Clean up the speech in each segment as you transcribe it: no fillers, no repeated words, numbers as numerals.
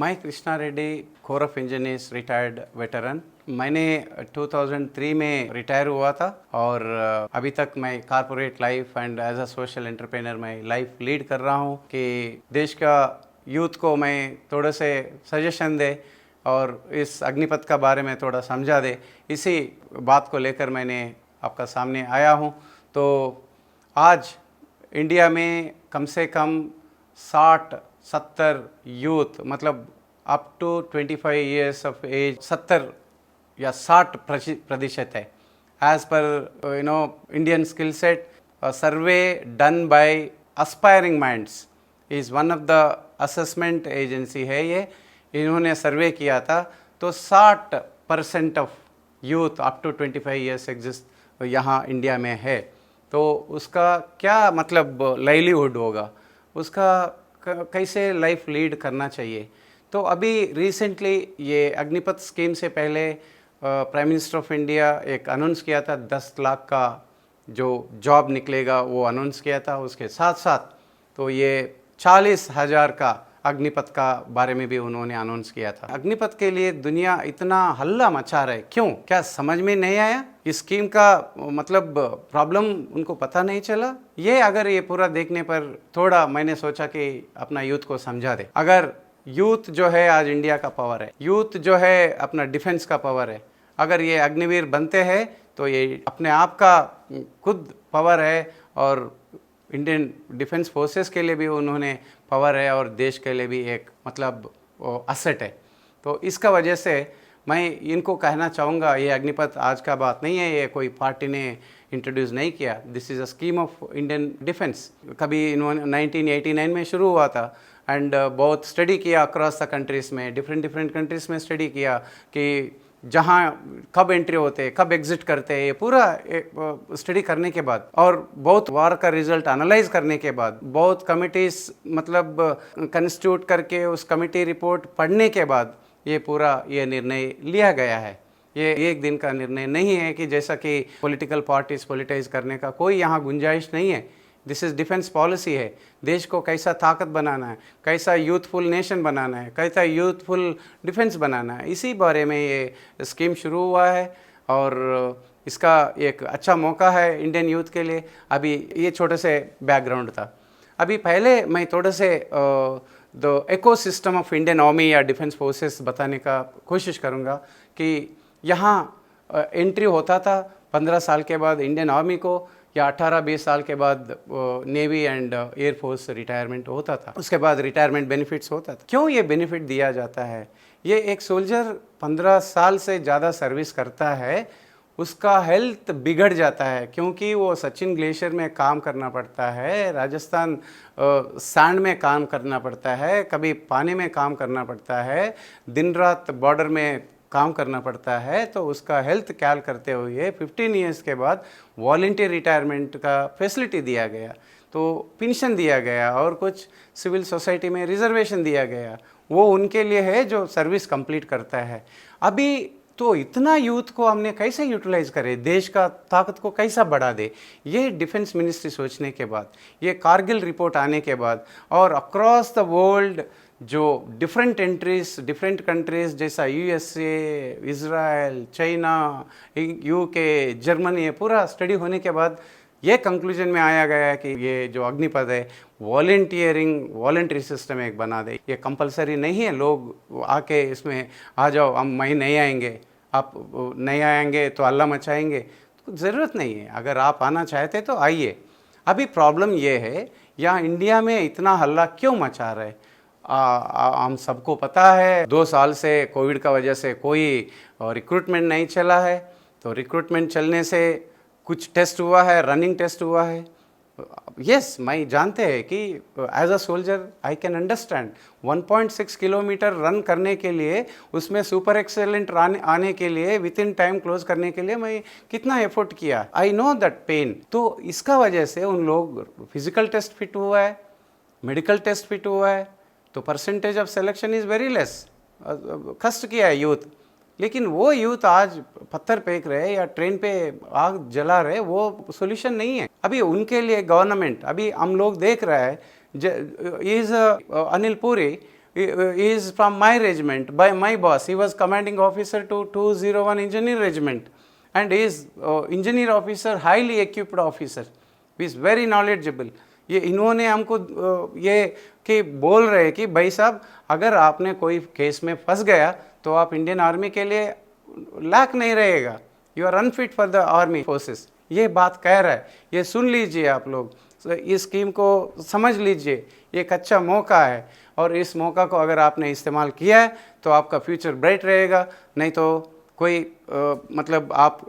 मैं Krishna Reddy, core of engineers retired veteran. मैंने 2003 में रिटायर हुआ था और अभी तक मैं corporate life and as a social entrepreneur मैं लाइफ लीड कर रहा हूँ कि देश का यूथ को मैं थोड़े से सजेशन दे और इस अग्निपथ का बारे में थोड़ा समझा दे। इसी बात को लेकर मैंने आपका सामने आया हूँ। तो आज इंडिया में कम से कम 60-70 यूथ मतलब up to 25 years of age 70 या 60% है। As per Indian skill set survey done by Aspiring Minds is one of the assessment agency है। ये इन्होंने सर्वे किया था तो 60% of youth up to 25 years exist यहाँ इंडिया में है। तो उसका क्या मतलब लाइवलीहुड होगा, उसका कैसे लाइफ लीड करना चाहिए। तो अभी रिसेंटली ये अग्निपथ स्कीम से पहले प्राइम मिनिस्टर ऑफ इंडिया एक अनाउंस किया था 10 लाख का जो जॉब निकलेगा वो अनाउंस किया था। उसके साथ साथ तो ये 40,000 का अग्निपथ का बारे में भी उन्होंने अनाउंस किया था। अग्निपथ के लिए दुनिया इतना हल्ला मचा रहा है क्यों? क्या समझ में नहीं आया? इस स्कीम का मतलब प्रॉब्लम उनको पता नहीं चला? ये अगर ये पूरा देखने पर थोड़ा मैंने सोचा कि अपना यूथ को समझा दे। अगर यूथ जो है आज इंडिया का पावर है, यूथ जो है अपना डिफेंस का पावर है। अगर ये अग्निवीर बनते हैं तो ये अपने आप का खुद पावर है और इंडियन डिफेंस फोर्सेस के लिए भी उन्होंने पावर है और देश के लिए भी एक मतलब असेट है। तो इसका वजह से मैं इनको कहना चाहूँगा ये अग्निपथ आज का बात नहीं है, ये कोई पार्टी ने इंट्रोड्यूस नहीं किया। This is a scheme of Indian defence. कभी इन्होंने 1989 में शुरू हुआ था एंड बहुत स्टडी किया अक्रॉस द कंट्रीज़ में, डिफरेंट कंट्रीज़ में स्टडी किया कि जहाँ कब एंट्री होते हैं, कब एग्जिट करते हैं, ये पूरा स्टडी करने के बाद और बहुत वार का रिजल्ट एनालाइज करने के बाद, बहुत कमिटीज़ मतलब कंस्टिट्यूट करके उस कमिटी रिपोर्ट पढ़ने के बाद ये पूरा ये निर्णय लिया गया है। ये एक दिन का निर्णय नहीं है कि जैसा कि पॉलिटिकल पार्टीज पॉलिटाइज करने का कोई यहाँ गुंजाइश नहीं है। दिस इज़ डिफेंस पॉलिसी है। देश को कैसा ताकत बनाना है, कैसा यूथफुल नेशन बनाना है, कैसा यूथफुल डिफेंस बनाना है, इसी बारे में ये स्कीम शुरू हुआ है और इसका एक अच्छा मौका है इंडियन यूथ के लिए। अभी ये छोटे से बैकग्राउंड था। अभी पहले मैं थोड़े से the ecosystem of Indian army या डिफेंस फोर्सेस बताने का कोशिश करूँगा कि यहाँ एंट्री होता था 15 साल के बाद इंडियन आर्मी को या 18-20 साल के बाद नेवी एंड एयरफोर्स रिटायरमेंट होता था। उसके बाद रिटायरमेंट बेनिफिट्स होता था। क्यों ये बेनिफिट दिया जाता है? ये एक सोल्जर 15 साल से ज़्यादा सर्विस करता है, उसका हेल्थ बिगड़ जाता है क्योंकि वो सचिन ग्लेशियर में काम करना पड़ता है, राजस्थान सैंड में काम करना पड़ता है, कभी पानी में काम करना पड़ता है, दिन रात बॉर्डर में काम करना पड़ता है। तो उसका हेल्थ ख्याल करते हुए 15 ईयर्स के बाद वॉलंटियर रिटायरमेंट का फैसिलिटी दिया गया, तो पेंशन दिया गया और कुछ सिविल सोसाइटी में रिजर्वेशन दिया गया। वो उनके लिए है जो सर्विस कंप्लीट करता है। अभी तो इतना यूथ को हमने कैसे यूटिलाइज करें, देश का ताकत को कैसा बढ़ा दे, ये डिफेंस मिनिस्ट्री सोचने के बाद, ये कारगिल रिपोर्ट आने के बाद और अक्रॉस द वर्ल्ड जो डिफरेंट डिफरेंट कंट्रीज़ जैसा USA, Israel, China, UK, Germany, ये पूरा स्टडी होने के बाद ये कंक्लूजन में आया गया है कि ये जो अग्निपथ है वॉलंटरी सिस्टम एक बना दे। ये कंपलसरी नहीं है लोग आके इसमें आ जाओ, हम मैं नहीं आएंगे, आप नहीं आएंगे तो हल्ला मचाएंगे, तो ज़रूरत नहीं है। अगर आप आना चाहते तो आइए। अभी प्रॉब्लम ये है यहाँ इंडिया में इतना हल्ला क्यों मचा रहे? हम सबको पता है 2 साल से कोविड का वजह से कोई रिक्रूटमेंट नहीं चला है। तो रिक्रूटमेंट चलने से कुछ टेस्ट हुआ है, रनिंग टेस्ट हुआ है। यस, मैं जानते हैं कि as a soldier I can understand 1.6 kilometre run करने के लिए, उसमें सुपर एक्सेलेंट आने के लिए, विद इन टाइम क्लोज करने के लिए मैं कितना एफर्ट किया। I know that pain. तो इसका वजह से उन लोग फिजिकल टेस्ट फिट हुआ है, मेडिकल टेस्ट फिट हुआ है, तो percentage of selection is very less. कष्ट किया है यूथ, लेकिन वो यूथ आज पत्थर फेंक रहे या ट्रेन पे आग जला रहे, वो सोल्यूशन नहीं है। अभी उनके लिए गवर्नमेंट, अभी हम लोग देख रहे हैं is Anil Puri is from my regiment by my boss. He was commanding officer to 201 engineer regiment, and he is engineer officer, highly equipped officer. He is very knowledgeable. ये इन्होंने हमको ये कि बोल रहे कि भाई साहब, अगर आपने कोई केस में फंस गया तो आप इंडियन आर्मी के लिए लायक नहीं रहेगा, you are unfit for the army forces. ये बात कह रहा है, ये सुन लीजिए आप लोग, इस स्कीम को समझ लीजिए, ये एक अच्छा मौका है, और इस मौका को अगर आपने इस्तेमाल किया है तो आपका फ्यूचर ब्राइट रहेगा, नहीं तो कोई मतलब आप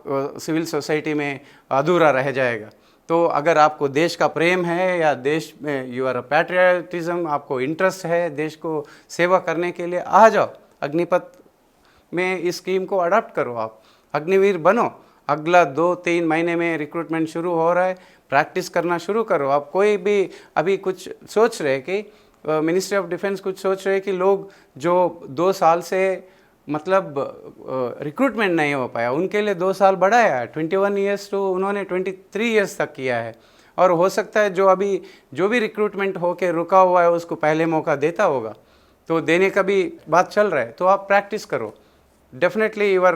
सिविल सोसाइटी में अधूरा रह जाएगा। तो अगर आपको देश का प्रेम है या देश में यू आर अ पैट्रियटिज्म, आपको इंटरेस्ट है देश को सेवा करने के लिए, आ जाओ अग्निपथ में, इस स्कीम को अडॉप्ट करो, आप अग्निवीर बनो। अगला 2-3 महीने में रिक्रूटमेंट शुरू हो रहा है, प्रैक्टिस करना शुरू करो। आप कोई भी अभी कुछ सोच रहे कि मिनिस्ट्री ऑफ डिफेंस कुछ सोच रहे कि लोग जो 2 साल से मतलब रिक्रूटमेंट नहीं हो पाया, उनके लिए 2 साल बढ़ाया है, 21 ईयर्स टू उन्होंने 23 ईयर्स तक किया है। और हो सकता है जो भी रिक्रूटमेंट होके रुका हुआ है उसको पहले मौका देता होगा, तो देने का भी बात चल रहा है। तो आप प्रैक्टिस करो, definitely you are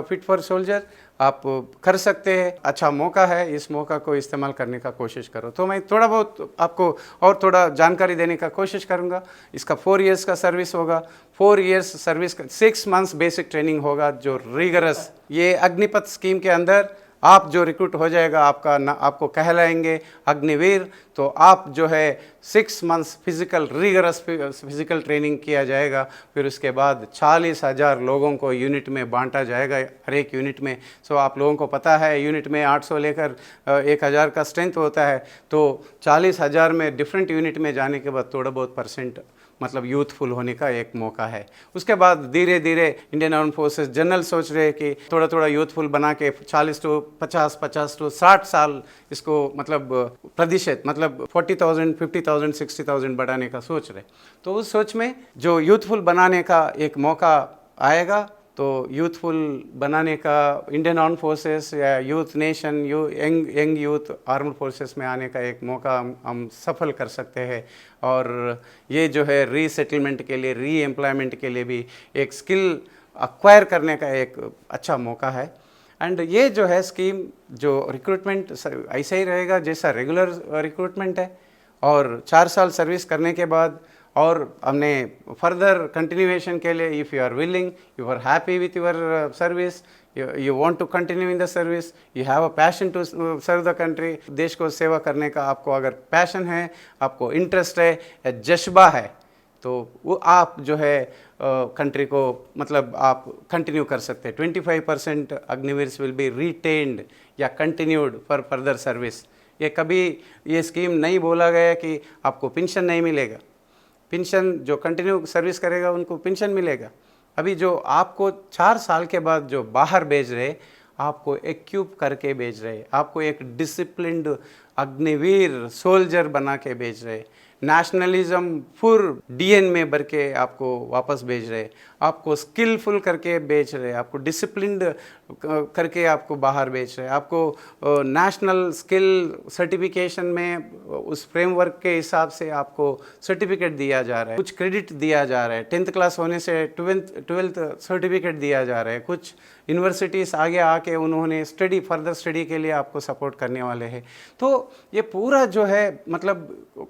fit for soldier, आप कर सकते हैं, अच्छा मौका है, इस मौका को इस्तेमाल करने का कोशिश करो। तो मैं थोड़ा बहुत आपको और थोड़ा जानकारी देने का कोशिश करूँगा। इसका 4 इयर्स का सर्विस होगा, 4 इयर्स सर्विस का 6 मंथ्स बेसिक ट्रेनिंग होगा जो रिगरस। ये अग्निपथ स्कीम के अंदर आप जो रिक्रूट हो जाएगा, आपको कहलाएंगे अग्निवीर, तो आप जो है 6 मंथ्स रिगरस फिजिकल ट्रेनिंग किया जाएगा। फिर उसके बाद 40,000 लोगों को यूनिट में बांटा जाएगा, हर एक यूनिट में। सो आप लोगों को पता है यूनिट में 800 लेकर 1,000 का स्ट्रेंथ होता है, तो 40,000 में डिफरेंट यूनिट में जाने के बाद थोड़ा बहुत परसेंट मतलब यूथफुल होने का एक मौका है। उसके बाद धीरे धीरे इंडियन आर्म फोर्सेस जनरल सोच रहे हैं कि थोड़ा थोड़ा यूथफुल बना के 40 टू 50, 50 टू 60 साल इसको मतलब प्रतिशत मतलब 40,000, 50,000, 60,000 बढ़ाने का सोच रहे। तो उस सोच में जो यूथफुल बनाने का एक मौका आएगा, तो यूथफुल बनाने का इंडियन आर्म फोर्सेस या youth nation, young youth armed forces में आने का एक मौका हम सफल कर सकते हैं। और ये जो है रीसेटलमेंट के लिए, री एम्प्लॉयमेंट के लिए भी एक स्किल अक्वायर करने का एक अच्छा मौका है। एंड ये जो है स्कीम, जो रिक्रूटमेंट ऐसा ही रहेगा जैसा रेगुलर रिक्रूटमेंट है, और 4 साल सर्विस करने के बाद और हमने फर्दर कंटिन्यूएशन के लिए, if you are willing, you are happy with your service, you want to continue in the service, you have a passion to serve the country, देश को सेवा करने का आपको अगर पैशन है, आपको इंटरेस्ट है या जज्बा है, तो वो आप जो है कंट्री को मतलब आप कंटिन्यू कर सकते हैं। 25% अग्निवीर्स विल बी रिटेन्ड या कंटिन्यूड फॉर फर्दर सर्विस। ये कभी ये स्कीम नहीं बोला गया कि आपको पेंशन नहीं मिलेगा। पेंशन जो कंटिन्यू सर्विस करेगा उनको पेंशन मिलेगा। अभी जो आपको 4 साल के बाद जो बाहर भेज रहे, आपको एक्यूप करके भेज रहे, आपको एक डिसिप्लिन्ड अग्निवीर सोल्जर बना के भेज रहे, नेशनलिज्म फुल डीएन में भर के आपको वापस भेज रहे, आपको स्किलफुल करके भेज रहे, आपको डिसिप्लिन्ड करके आपको बाहर भेज रहे, आपको नेशनल स्किल सर्टिफिकेशन में उस फ्रेमवर्क के हिसाब से आपको सर्टिफिकेट दिया जा रहा है, कुछ क्रेडिट दिया जा रहा है, 10th क्लास होने से 12th सर्टिफिकेट दिया जा रहा है, कुछ यूनिवर्सिटीज़ आगे आके उन्होंने फर्दर स्टडी के लिए आपको सपोर्ट करने वाले हैं। तो ये पूरा जो है मतलब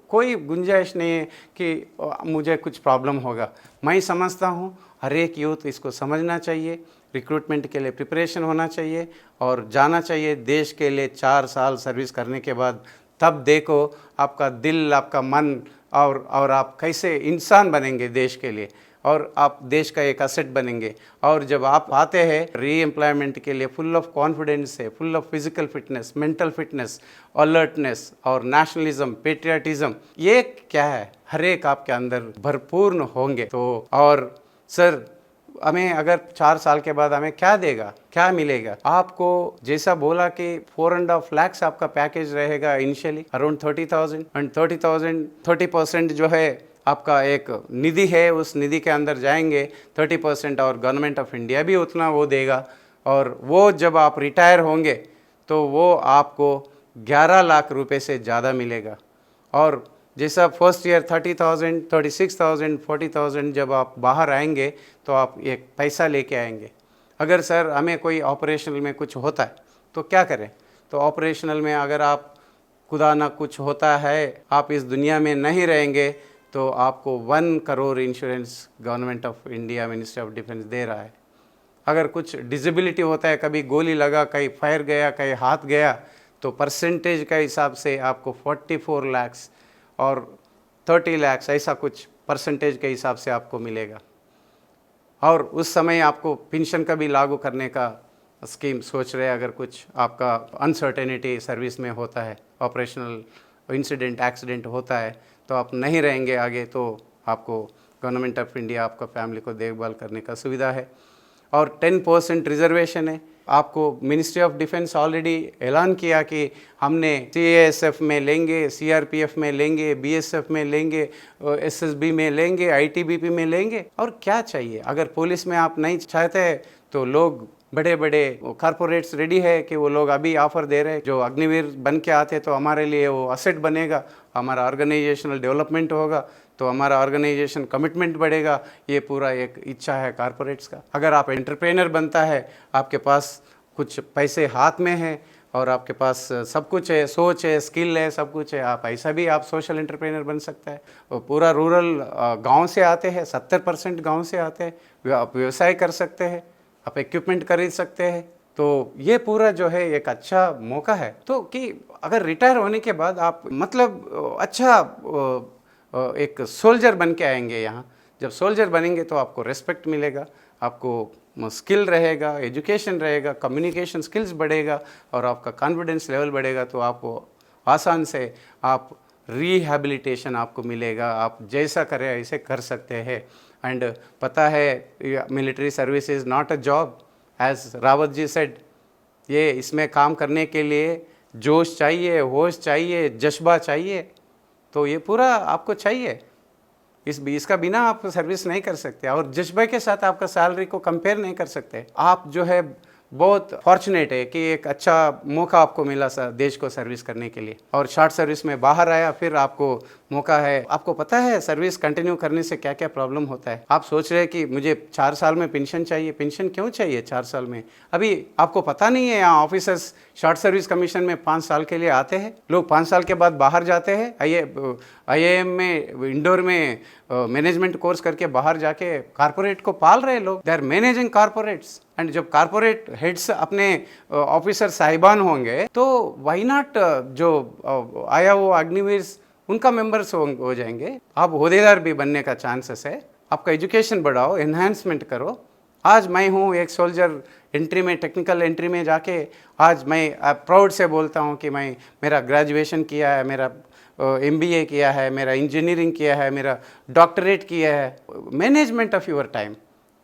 कोई गुंजाइश नहीं है कि मुझे कुछ प्रॉब्लम होगा। मैं समझता हूँ हर एक यूथ इसको समझना चाहिए, रिक्रूटमेंट के लिए प्रिपरेशन होना चाहिए और जाना चाहिए देश के लिए। 4 साल सर्विस करने के बाद तब देखो आपका दिल, आपका मन और आप कैसे इंसान बनेंगे देश के लिए, और आप देश का एक असेट बनेंगे। और जब आप आते हैं री एम्प्लॉयमेंट के लिए फुल ऑफ कॉन्फिडेंस है, full of physical fitness, mental fitness, alertness और नेशनलिज्म, पेट्रियटिज्म, ये क्या है हर एक आपके अंदर भरपूर होंगे। तो और सर हमें अगर 4 साल के बाद हमें क्या देगा, क्या मिलेगा? आपको जैसा बोला कि 4.5 lakhs आपका पैकेज रहेगा इनिशियली अराउंड 30,000 एंड 30% जो है आपका एक निधि है, उस निधि के अंदर जाएंगे 30% और गवर्नमेंट ऑफ इंडिया भी उतना वो देगा। और वो जब आप रिटायर होंगे तो वो आपको 11 लाख रुपए से ज़्यादा मिलेगा। और जैसा फर्स्ट ईयर 30,000, 36,000, 40,000 जब आप बाहर आएंगे तो आप एक पैसा लेके आएंगे। अगर सर हमें कोई ऑपरेशनल में कुछ होता है तो क्या करें? तो ऑपरेशनल में अगर आप खुदा ना कुछ होता है, आप इस दुनिया में नहीं रहेंगे, तो आपको 1 crore insurance government of India ministry of defence दे रहा है। अगर कुछ डिसेबिलिटी होता है, कभी गोली लगा, कहीं फायर गया, कहीं हाथ गया, तो परसेंटेज का हिसाब से आपको 44 लाख और 30 लाख ऐसा कुछ परसेंटेज के हिसाब से आपको मिलेगा। और उस समय आपको पेंशन का भी लागू करने का स्कीम सोच रहे हैं। अगर कुछ आपका अनसर्टेनिटी सर्विस में होता है, ऑपरेशनल इंसिडेंट एक्सीडेंट होता है, तो आप नहीं रहेंगे आगे, तो आपको गवर्नमेंट ऑफ इंडिया आपका फैमिली को देखभाल करने का सुविधा है। और 10% रिजर्वेशन है। आपको मिनिस्ट्री ऑफ डिफेंस ऑलरेडी ऐलान किया कि हमने CASF में लेंगे, CRPF में लेंगे, BSF में लेंगे, SSB में लेंगे, ITBP में लेंगे। और क्या चाहिए? अगर पुलिस में आप नहीं चाहते हैं तो लोग बड़े बड़े कॉरपोरेट्स रेडी है कि वो लोग अभी ऑफर दे रहे हैं, जो अग्निवीर बन के आते तो हमारे लिए वो असेट बनेगा, हमारा ऑर्गेनाइजेशनल डेवलपमेंट होगा, तो हमारा ऑर्गेनाइजेशन कमिटमेंट बढ़ेगा। ये पूरा एक इच्छा है कॉरपोरेट्स का। अगर आप एंटरप्रेनर बनता है, आपके पास कुछ पैसे हाथ में हैं और आपके पास सब कुछ है, सोच है, स्किल है, सब कुछ है, आप ऐसा भी आप सोशल एंटरप्रेनर बन सकता है। और पूरा रूरल गांव से आते हैं, 70% गांव से आते हैं, आप व्यवसाय कर सकते हैं, आप इक्विपमेंट खरीद सकते हैं। तो ये पूरा जो है एक अच्छा मौका है। तो कि अगर रिटायर होने के बाद आप मतलब अच्छा एक सोल्जर बन के आएंगे यहाँ। जब सोल्जर बनेंगे तो आपको रेस्पेक्ट मिलेगा, आपको स्किल रहेगा, एजुकेशन रहेगा, कम्युनिकेशन स्किल्स बढ़ेगा और आपका कॉन्फिडेंस लेवल बढ़ेगा। तो आपको आसान से आप रिहैबिलिटेशन आपको मिलेगा, आप जैसा करें ऐसे कर सकते हैं। एंड पता है military service is not a job, as Rawat ji said. ये इसमें काम करने के लिए जोश चाहिए, होश चाहिए, जज्बा चाहिए। तो ये पूरा आपको चाहिए। इसका बिना आप सर्विस नहीं कर सकते और जज्बे के साथ आपका सैलरी को कंपेयर नहीं कर सकते। आप जो है बहुत फॉर्चुनेट है कि एक अच्छा मौका आपको मिला देश को सर्विस करने के लिए, और शॉर्ट सर्विस में बाहर आया, फिर आपको मौका है। आपको पता है सर्विस कंटिन्यू करने से क्या क्या प्रॉब्लम होता है। आप सोच रहे हैं कि मुझे 4 साल में पेंशन चाहिए। पेंशन क्यों चाहिए 4 साल में? अभी आपको पता नहीं है, यहाँ ऑफिसर्स शॉर्ट सर्विस कमीशन में 5 साल के लिए आते हैं, लोग 5 साल के बाद बाहर जाते हैं। IIM में, इंडोर में मैनेजमेंट कोर्स करके बाहर जाके कारपोरेट को पाल रहे लोग। They are managing corporates. And जब कारपोरेट हेड्स अपने ऑफिसर साहिबान होंगे, तो वाई नॉट जो आया वो अग्निवीर उनका मेंबर्स हो जाएंगे। आप ओहदेदार भी बनने का चांसेस है। आपका एजुकेशन बढ़ाओ, एनहांसमेंट करो। आज मैं हूँ एक सोल्जर, एंट्री में, टेक्निकल एंट्री में जाके आज मैं प्राउड से बोलता हूँ कि मेरा ग्रेजुएशन किया है, मेरा MBA किया है, मेरा इंजीनियरिंग किया है, मेरा डॉक्टरेट किया है। Management of your time,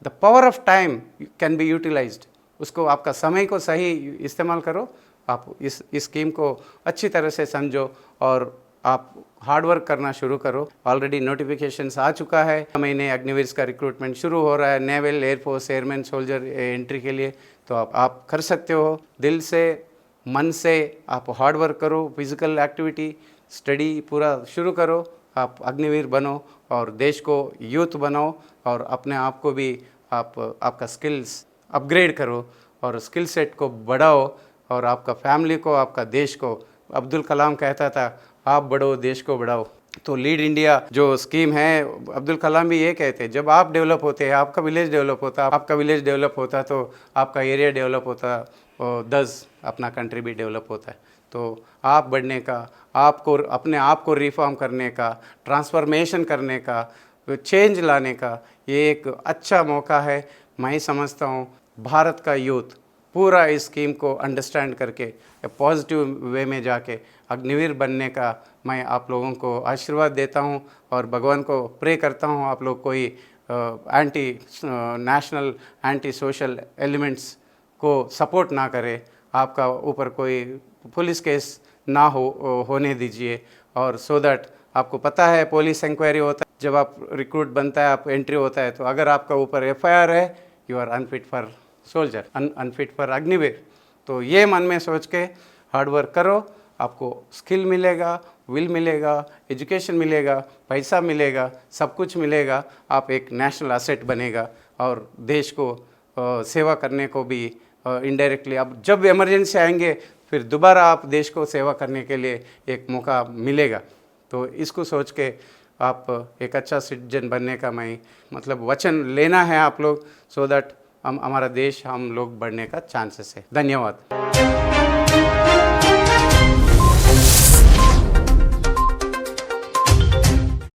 the power of time can be utilised. उसको, आपका समय को सही इस्तेमाल करो। आप इस स्कीम को अच्छी तरह से समझो और आप हार्ड वर्क करना शुरू करो। ऑलरेडी नोटिफिकेशंस आ चुका है, महीने अग्निवीर का रिक्रूटमेंट शुरू हो रहा है, naval, air force, airman, soldier entry के लिए। तो आप कर सकते हो। दिल से, मन से आप हार्ड वर्क करो, फिजिकल एक्टिविटी, स्टडी पूरा शुरू करो। आप अग्निवीर बनो और देश को यूथ बनाओ और अपने आप को भी आपका स्किल्स अपग्रेड करो और स्किल सेट को बढ़ाओ और आपका फैमिली को, आपका देश को। अब्दुल कलाम कहता था, आप बढ़ो, देश को बढ़ाओ। तो लीड इंडिया जो स्कीम है, अब्दुल कलाम भी ये कहते हैं, जब आप डेवलप होते हैं, आपका विलेज डेवलप होता, आपका विलेज डेवलप होता तो आपका एरिया डेवलप होता, और 10 अपना कंट्री भी डेवलप होता है। तो आप बढ़ने का, आपको अपने आप को रिफॉर्म करने का, ट्रांसफॉर्मेशन करने का, चेंज लाने का ये एक अच्छा मौका है। मैं समझता हूँ भारत का यूथ पूरा इस स्कीम को अंडरस्टैंड करके पॉजिटिव वे में जाके अग्निवीर बनने का मैं आप लोगों को आशीर्वाद देता हूँ और भगवान को प्रे करता हूँ आप लोग कोई anti national, anti social elements को सपोर्ट ना करे, आपका ऊपर कोई पुलिस केस ना होने दीजिए। और सो दैट आपको पता है पुलिस इंक्वायरी होता है, जब आप रिक्रूट बनता है, आप एंट्री होता है, तो अगर आपका ऊपर FIR है, you are unfit for soldier, unfit for Agniveer. तो ये मन में सोच के हार्ड वर्क करो आपको स्किल मिलेगा, विल मिलेगा, एजुकेशन मिलेगा, पैसा मिलेगा, सब कुछ मिलेगा, आप एक नेशनल असेट बनेगा और देश को सेवा करने को भी इनडायरेक्टली अब जब इमरजेंसी आएंगे फिर दोबारा आप देश को सेवा करने के लिए एक मौका मिलेगा। तो इसको सोच के आप एक अच्छा सिटीजन बनने का मैं मतलब वचन लेना है आप लोग, सो दैट हम हमारा देश हम लोग बढ़ने का चांसेस है। धन्यवाद।